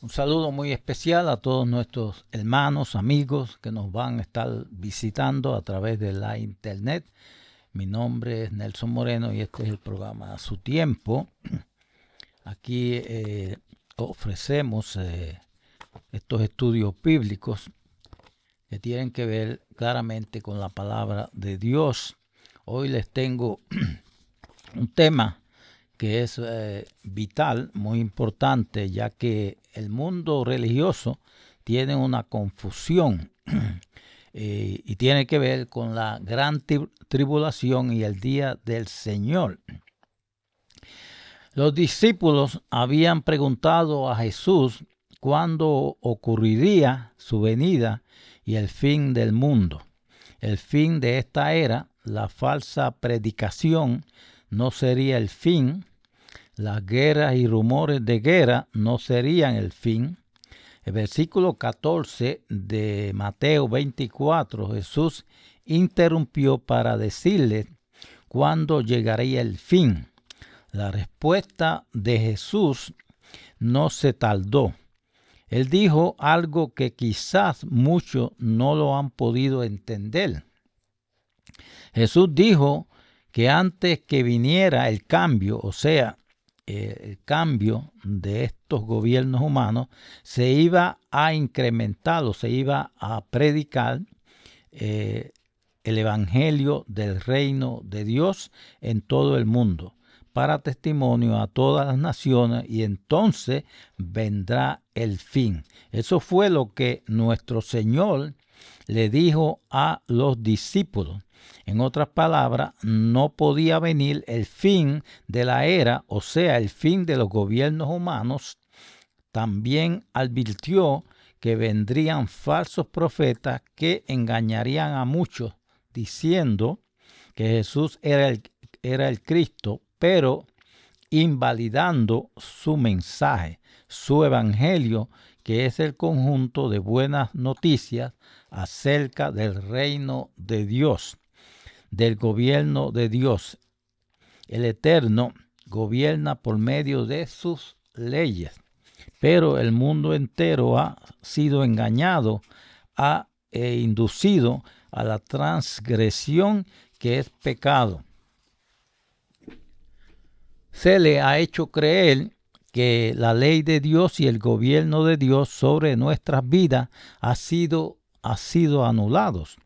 Un saludo muy especial a todos nuestros hermanos, amigos que nos van a estar visitando a través de la internet. Mi nombre es Nelson Moreno y este es el programa A Su Tiempo. Aquí ofrecemos estos estudios bíblicos que tienen que ver claramente con la palabra de Dios. Hoy les tengo un tema que es vital, muy importante, ya que el mundo religioso tiene una confusión y tiene que ver con la gran tribulación y el día del Señor. Los discípulos habían preguntado a Jesús cuándo ocurriría su venida y el fin del mundo. El fin de esta era, la falsa predicación, no sería el fin. Las guerras y rumores de guerra no serían el fin. El versículo 14 de Mateo 24, Jesús interrumpió para decirles cuándo llegaría el fin. La respuesta de Jesús no se tardó. Él dijo algo que quizás muchos no lo han podido entender. Jesús dijo que antes que viniera el cambio, o sea, el cambio de estos gobiernos humanos, se iba a incrementar o se iba a predicar el evangelio del reino de Dios en todo el mundo, para testimonio a todas las naciones, y entonces vendrá el fin. Eso fue lo que nuestro Señor le dijo a los discípulos. En otras palabras, no podía venir el fin de la era, o sea, el fin de los gobiernos humanos. También advirtió que vendrían falsos profetas que engañarían a muchos, diciendo que Jesús era el Cristo, pero invalidando su mensaje, su evangelio, que es el conjunto de buenas noticias acerca del reino de Dios, del gobierno de Dios. El Eterno gobierna por medio de sus leyes, pero el mundo entero ha sido engañado, e inducido a la transgresión, que es pecado. Se le ha hecho creer que la ley de Dios y el gobierno de Dios sobre nuestras vidas ha sido anulados.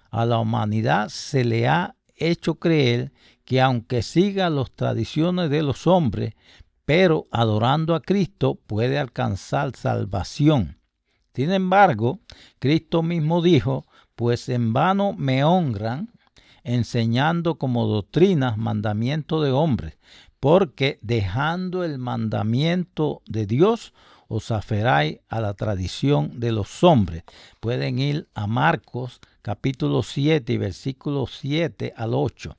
A la humanidad se le ha hecho creer que aunque siga las tradiciones de los hombres, pero adorando a Cristo puede alcanzar salvación. Sin embargo, Cristo mismo dijo: pues en vano me honran, enseñando como doctrinas mandamientos de hombres, porque dejando el mandamiento de Dios os aferráis a la tradición de los hombres. Pueden ir a Marcos capítulo 7 y versículos 7 al 8.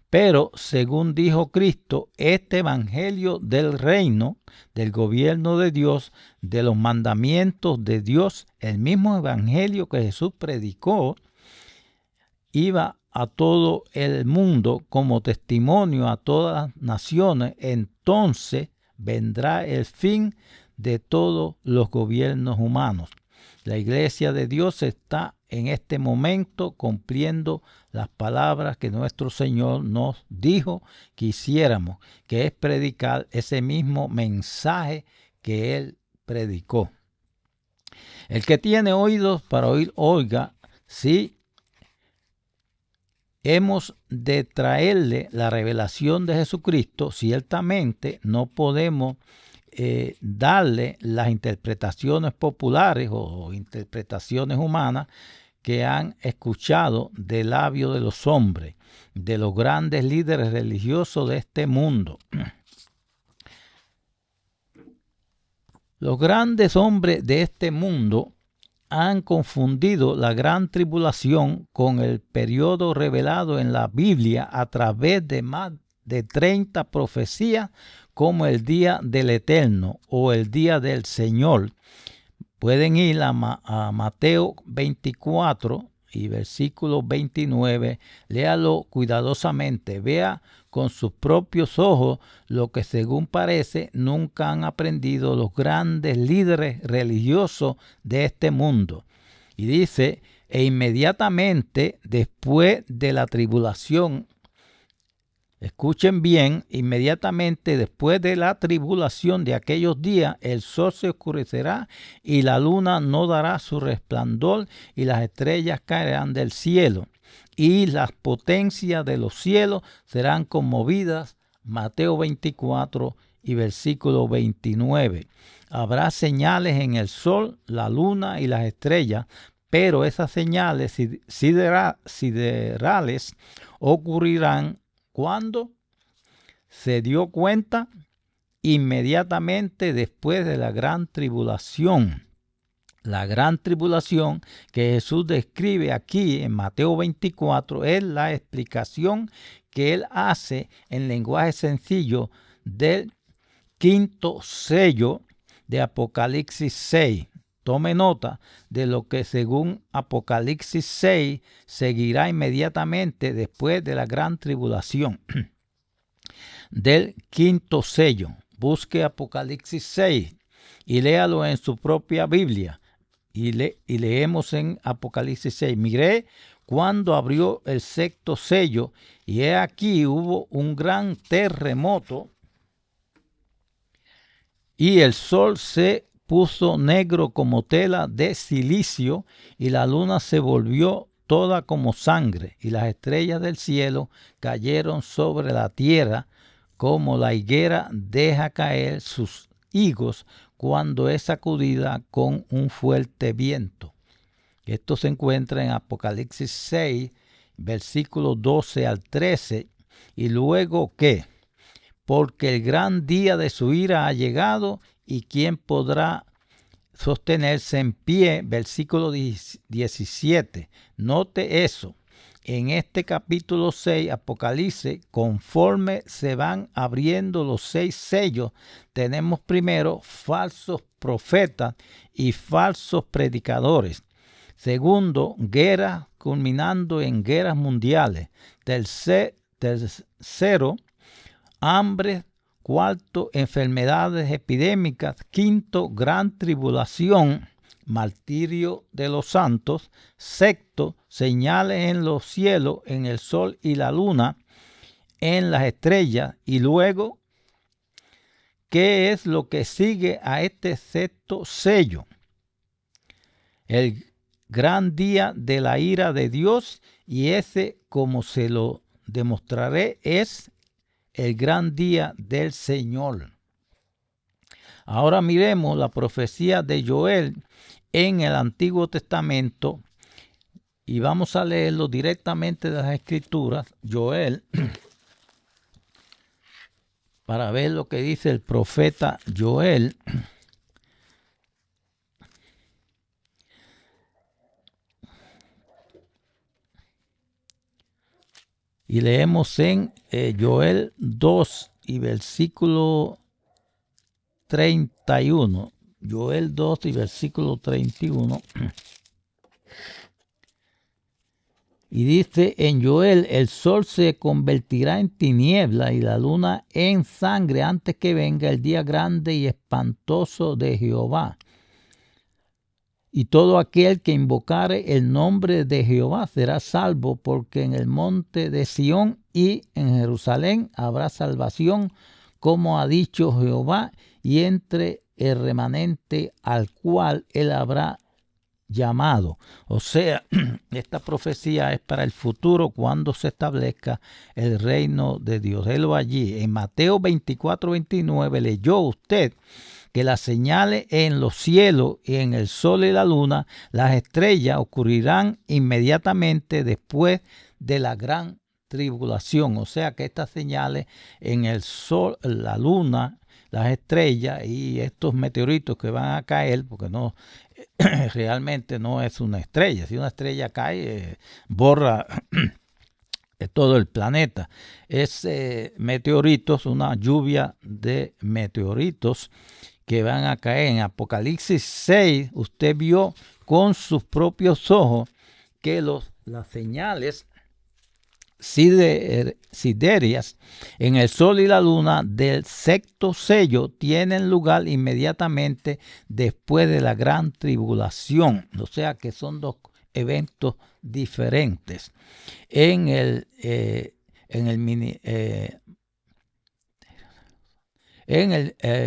Pero, según dijo Cristo, este evangelio del reino, del gobierno de Dios, de los mandamientos de Dios, el mismo evangelio que Jesús predicó, iba a todo el mundo como testimonio a todas las naciones. Entonces vendrá el fin de todos los gobiernos humanos. La iglesia de Dios está en este momento cumpliendo las palabras que nuestro Señor nos dijo que hiciéramos, que es predicar ese mismo mensaje que Él predicó. El que tiene oídos para oír, oiga. Sí, hemos de traerle la revelación de Jesucristo. Ciertamente no podemos darle las interpretaciones populares o interpretaciones humanas que han escuchado del labio de los hombres, de los grandes líderes religiosos de este mundo. Los grandes hombres de este mundo han confundido la gran tribulación con el periodo revelado en la Biblia a través de más de 30 profecías, como el día del Eterno o el día del Señor. Pueden ir a Mateo 24 y versículo 29, léalo cuidadosamente, vea con sus propios ojos lo que según parece nunca han aprendido los grandes líderes religiosos de este mundo. Y dice, e inmediatamente después de la tribulación, escuchen bien, inmediatamente después de la tribulación de aquellos días, el sol se oscurecerá y la luna no dará su resplandor y las estrellas caerán del cielo y las potencias de los cielos serán conmovidas. Mateo 24 y versículo 29. Habrá señales en el sol, la luna y las estrellas, pero esas señales siderales ocurrirán cuando se dio cuenta inmediatamente después de la gran tribulación. La gran tribulación que Jesús describe aquí en Mateo 24 es la explicación que él hace en lenguaje sencillo del quinto sello de Apocalipsis 6. Tome nota de lo que según Apocalipsis 6 seguirá inmediatamente después de la gran tribulación. Del quinto sello. Busque Apocalipsis 6 y léalo en su propia Biblia. Y leemos en Apocalipsis 6. Miré cuando abrió el sexto sello y he aquí hubo un gran terremoto y el sol se puso negro como tela de silicio y la luna se volvió toda como sangre y las estrellas del cielo cayeron sobre la tierra como la higuera deja caer sus higos cuando es sacudida con un fuerte viento. Esto se encuentra en Apocalipsis 6, versículos 12 al 13. Y luego, ¿qué? Porque el gran día de su ira ha llegado y ¿quién podrá sostenerse en pie? Versículo 17. Note eso. En este capítulo 6, Apocalipsis, conforme se van abriendo los 6 sellos, tenemos primero falsos profetas y falsos predicadores. Segundo, guerra culminando en guerras mundiales. Tercero, hambre. Cuarto, enfermedades epidémicas. Quinto, gran tribulación, martirio de los santos. Sexto, señales en los cielos, en el sol y la luna, en las estrellas. Y luego, ¿qué es lo que sigue a este sexto sello? El gran día de la ira de Dios, y ese, como se lo demostraré, es el gran día del Señor. Ahora miremos la profecía de Joel en el Antiguo Testamento y vamos a leerlo directamente de las Escrituras, Joel, para ver lo que dice el profeta Joel. Y leemos en Joel 2 y versículo 31. Joel 2 y versículo 31. Y dice en Joel, el sol se convertirá en tiniebla y la luna en sangre antes que venga el día grande y espantoso de Jehová. Y todo aquel que invocare el nombre de Jehová será salvo, porque en el monte de Sión y en Jerusalén habrá salvación, como ha dicho Jehová, y entre el remanente al cual él habrá llamado. O sea, esta profecía es para el futuro cuando se establezca el reino de Dios. Él va allí. En Mateo 24, 29 leyó usted que las señales en los cielos y en el sol y la luna, las estrellas ocurrirán inmediatamente después de la gran tribulación. O sea que estas señales en el sol, la luna, las estrellas y estos meteoritos que van a caer, porque no realmente no es una estrella. Si una estrella cae, borra todo el planeta. Es meteoritos, una lluvia de meteoritos que van a caer. En Apocalipsis 6, usted vio con sus propios ojos que las señales siderias en el sol y la luna del sexto sello tienen lugar inmediatamente después de la gran tribulación. O sea que son dos eventos diferentes. En el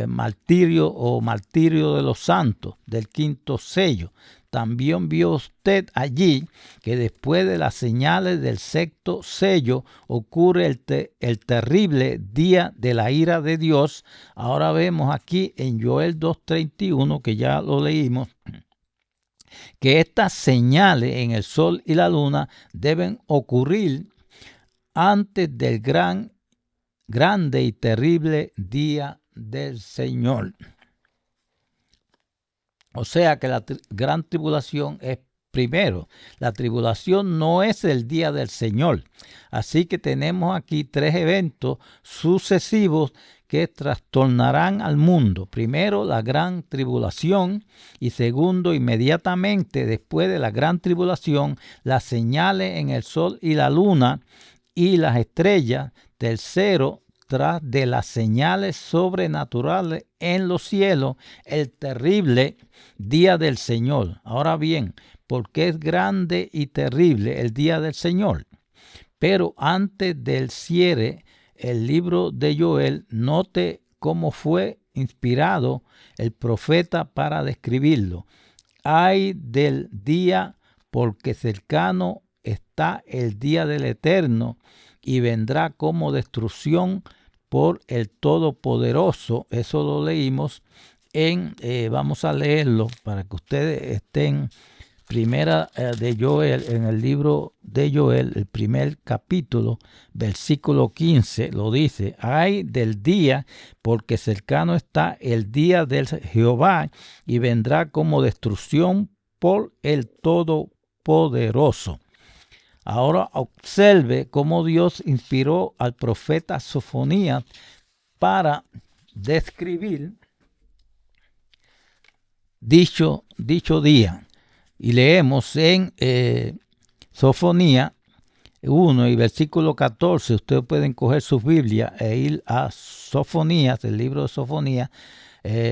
martirio o martirio de los santos del quinto sello. También vio usted allí que después de las señales del sexto sello ocurre el terrible día de la ira de Dios. Ahora vemos aquí en Joel 2:31, que ya lo leímos, que estas señales en el sol y la luna deben ocurrir antes del grande y terrible día del Señor. O sea que la gran tribulación es primero. La tribulación no es el día del Señor. Así que tenemos aquí tres eventos sucesivos que trastornarán al mundo. Primero, la gran tribulación, y segundo, inmediatamente después de la gran tribulación, las señales en el sol y la luna y las estrellas. Tercero, tras de las señales sobrenaturales en los cielos, el terrible día del Señor. Ahora bien, ¿por qué es grande y terrible el día del Señor? Pero antes del cierre, el libro de Joel, note cómo fue inspirado el profeta para describirlo. Ay del día, porque cercano está el día del Eterno, y vendrá como destrucción por el Todopoderoso. Eso lo leímos vamos a leerlo para que ustedes estén, primera de Joel, en el libro de Joel, el primer capítulo, versículo 15, lo dice: ay del día, porque cercano está el día del Jehová, y vendrá como destrucción por el Todopoderoso. Ahora observe cómo Dios inspiró al profeta Sofonías para describir dicho día. Y leemos en Sofonías 1 y versículo 14. Ustedes pueden coger sus Biblias e ir a Sofonías, el libro de Sofonías,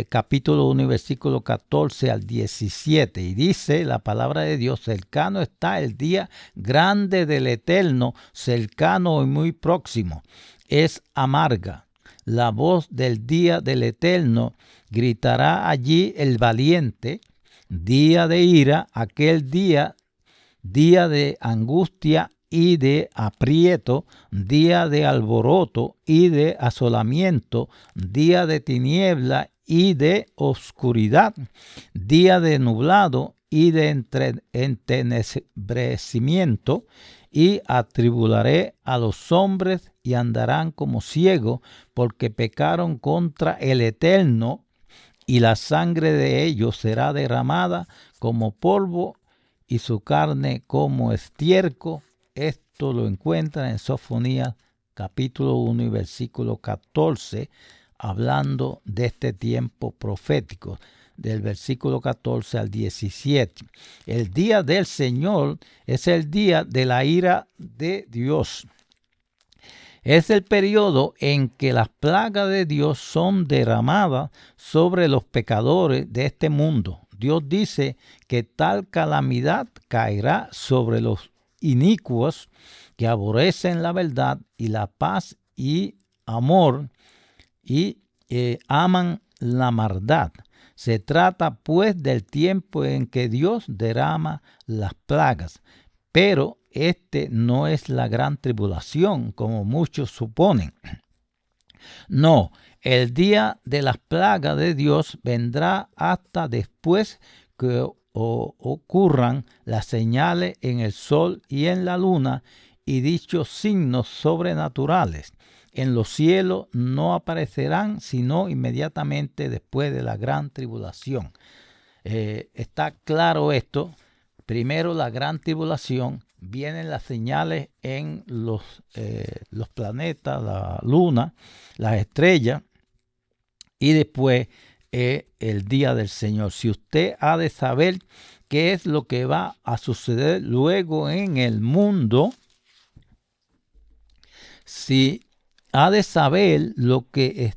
capítulo 1 y versículo 14 al 17. Y dice la palabra de Dios: cercano está el día grande del Eterno, cercano y muy próximo. Es amarga la voz del día del Eterno, gritará allí el valiente. Día de ira, aquel día de angustia y de aprieto, día de alboroto y de asolamiento, día de tiniebla y de oscuridad, día de nublado y de entenebrecimiento, y atribularé a los hombres y andarán como ciegos, porque pecaron contra el Eterno, y la sangre de ellos será derramada como polvo y su carne como estiércol. Esto lo encuentran en Sofonías capítulo 1 y versículo 14, hablando de este tiempo profético, del versículo 14 al 17. El día del Señor es el día de la ira de Dios. Es el periodo en que las plagas de Dios son derramadas sobre los pecadores de este mundo. Dios dice que tal calamidad caerá sobre los inicuos que aborrecen la verdad y la paz y amor y aman la maldad. Se trata pues del tiempo en que Dios derrama las plagas, pero este no es la gran tribulación, como muchos suponen. No, el día de las plagas de Dios vendrá hasta después que ocurran las señales en el sol y en la luna y dichos signos sobrenaturales. En los cielos no aparecerán sino inmediatamente después de la gran tribulación. Está claro esto. Primero la gran tribulación, vienen las señales en los planetas, la luna, las estrellas, y después el día del Señor. Si usted ha de saber qué es lo que va a suceder luego en el mundo, Si ha de saber lo que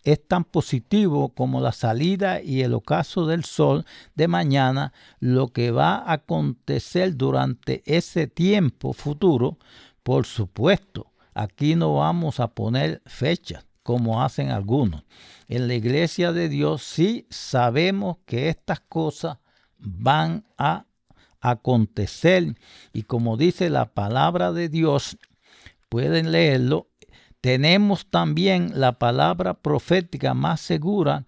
es tan positivo como la salida y el ocaso del sol de mañana, lo que va a acontecer durante ese tiempo futuro, por supuesto, aquí no vamos a poner fechas como hacen algunos. En la iglesia de Dios sí sabemos que estas cosas van a acontecer, y como dice la palabra de Dios, pueden leerlo. Tenemos también la palabra profética más segura,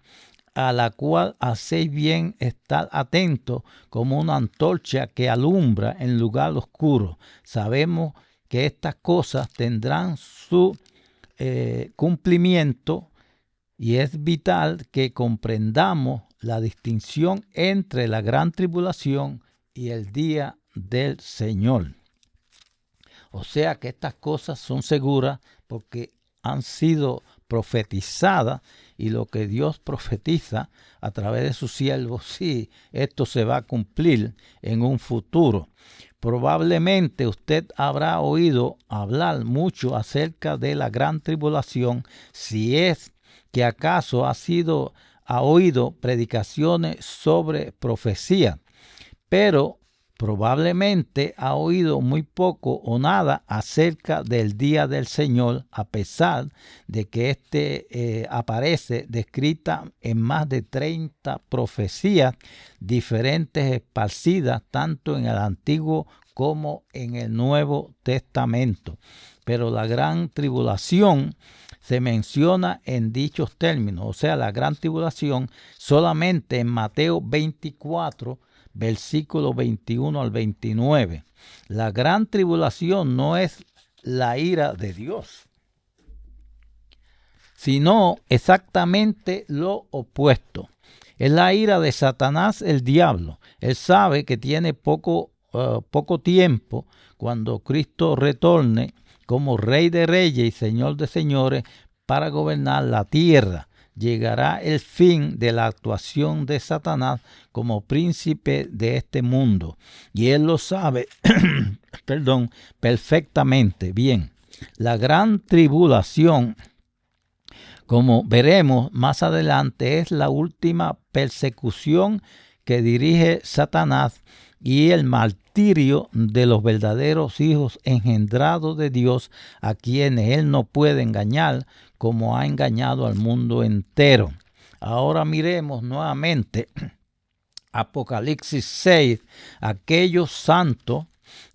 a la cual hacéis bien estar atentos, como una antorcha que alumbra en lugar oscuro. Sabemos que estas cosas tendrán su cumplimiento, y es vital que comprendamos la distinción entre la gran tribulación y el día del Señor. O sea que estas cosas son seguras porque han sido profetizadas, y lo que Dios profetiza a través de sus siervos, sí, esto se va a cumplir en un futuro. Probablemente usted habrá oído hablar mucho acerca de la gran tribulación, si es que acaso ha oído predicaciones sobre profecía, pero probablemente ha oído muy poco o nada acerca del día del Señor, a pesar de que aparece descrita en más de 30 profecías diferentes esparcidas tanto en el Antiguo como en el Nuevo Testamento. Pero la gran tribulación se menciona en dichos términos, o sea, la gran tribulación solamente en Mateo 24, versículo 21 al 29. La gran tribulación no es la ira de Dios, sino exactamente lo opuesto. Es la ira de Satanás, el diablo. Él sabe que tiene poco tiempo cuando Cristo retorne como Rey de Reyes y Señor de Señores para gobernar la tierra. Llegará el fin de la actuación de Satanás como príncipe de este mundo, y él lo sabe perfectamente bien. La gran tribulación, como veremos más adelante, es la última persecución que dirige Satanás y el martirio de los verdaderos hijos engendrados de Dios, a quienes él no puede engañar como ha engañado al mundo entero. Ahora miremos nuevamente Apocalipsis 6, aquellos santos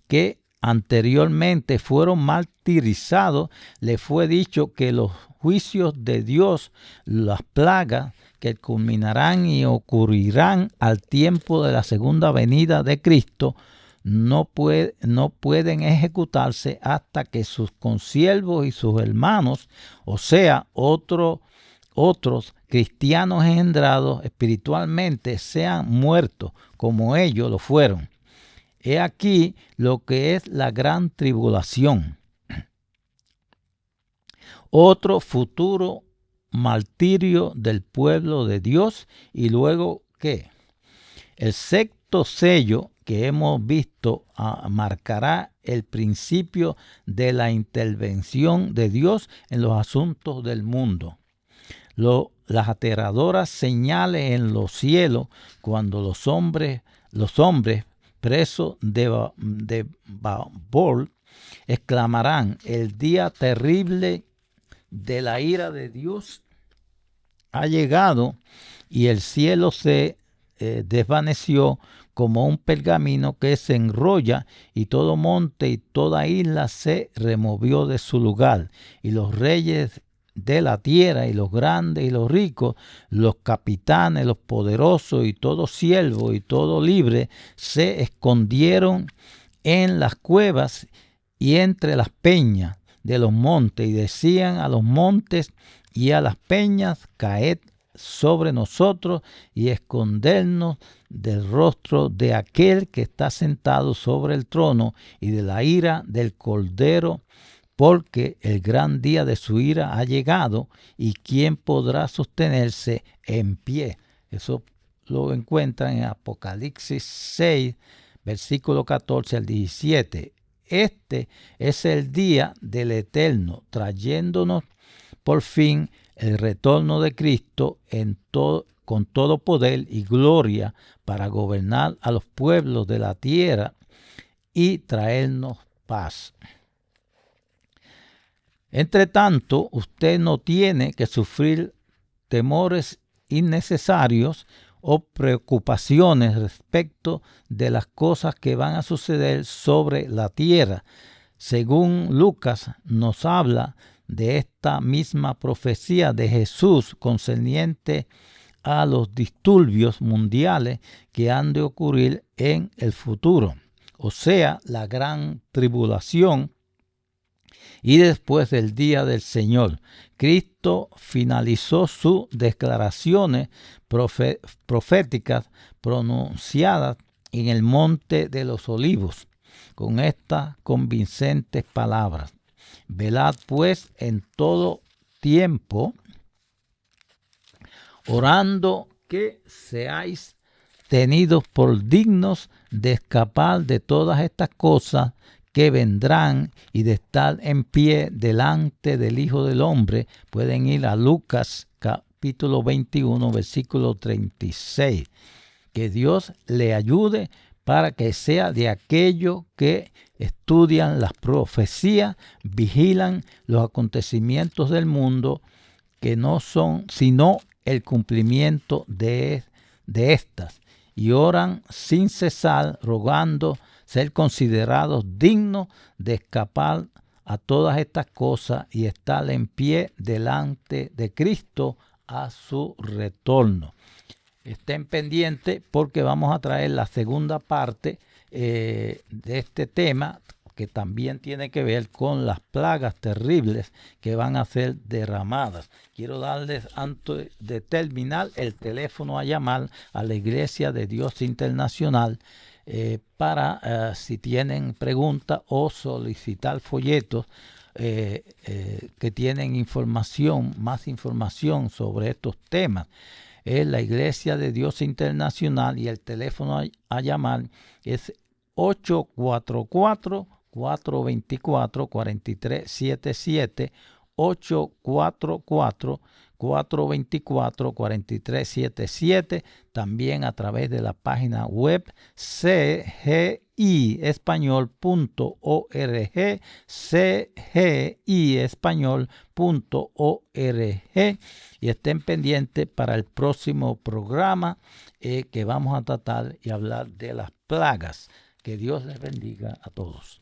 que anteriormente fueron martirizados. Le fue dicho que los juicios de Dios, las plagas que culminarán y ocurrirán al tiempo de la segunda venida de Cristo, no pueden ejecutarse hasta que sus consiervos y sus hermanos, o sea, otros cristianos engendrados espiritualmente, sean muertos como ellos lo fueron. He aquí lo que es la gran tribulación. Otro futuro martirio del pueblo de Dios. Y luego, ¿qué? El sexto sello que hemos visto marcará el principio de la intervención de Dios en los asuntos del mundo. Las aterradoras señales en los cielos, cuando los hombres presos de Babel exclamarán: el día terrible de la ira de Dios ha llegado, y el cielo se desvaneció como un pergamino que se enrolla, y todo monte y toda isla se removió de su lugar, y los reyes de la tierra y los grandes y los ricos, los capitanes, los poderosos y todo siervo y todo libre se escondieron en las cuevas y entre las peñas de los montes, y decían a los montes y a las peñas: caed sobre nosotros y escondernos del rostro de aquel que está sentado sobre el trono y de la ira del Cordero, porque el gran día de su ira ha llegado, y quién podrá sostenerse en pie. Eso lo encuentran en Apocalipsis 6, versículo 14 al 17. este es el día del Eterno, trayéndonos por fin el retorno de Cristo con todo poder y gloria para gobernar a los pueblos de la tierra y traernos paz. Entre tanto, usted no tiene que sufrir temores innecesarios o preocupaciones respecto de las cosas que van a suceder sobre la tierra. Según Lucas nos habla de esta misma profecía de Jesús concerniente a los disturbios mundiales que han de ocurrir en el futuro, o sea, la gran tribulación y después del día del Señor. Cristo finalizó sus declaraciones proféticas pronunciadas en el Monte de los Olivos con estas convincentes palabras: velad pues en todo tiempo, orando que seáis tenidos por dignos de escapar de todas estas cosas que vendrán y de estar en pie delante del Hijo del Hombre. Pueden ir a Lucas capítulo 21, versículo 36. Que Dios le ayude para que sea de aquellos que estudian las profecías, vigilan los acontecimientos del mundo, que no son sino el cumplimiento de estas, y oran sin cesar, rogando ser considerados dignos de escapar a todas estas cosas y estar en pie delante de Cristo a su retorno. Estén pendientes porque vamos a traer la segunda parte de este tema, que también tiene que ver con las plagas terribles que van a ser derramadas. Quiero darles, antes de terminar, el teléfono a llamar a la Iglesia de Dios Internacional para si tienen preguntas o solicitar folletos que tienen más información sobre estos temas. Es la Iglesia de Dios Internacional y el teléfono a llamar es 844-424-4377, 844-424-4377, también a través de la página web cgiespañol.org, cgiespañol.org, y estén pendientes para el próximo programa que vamos a tratar y hablar de las plagas. Que Dios les bendiga a todos.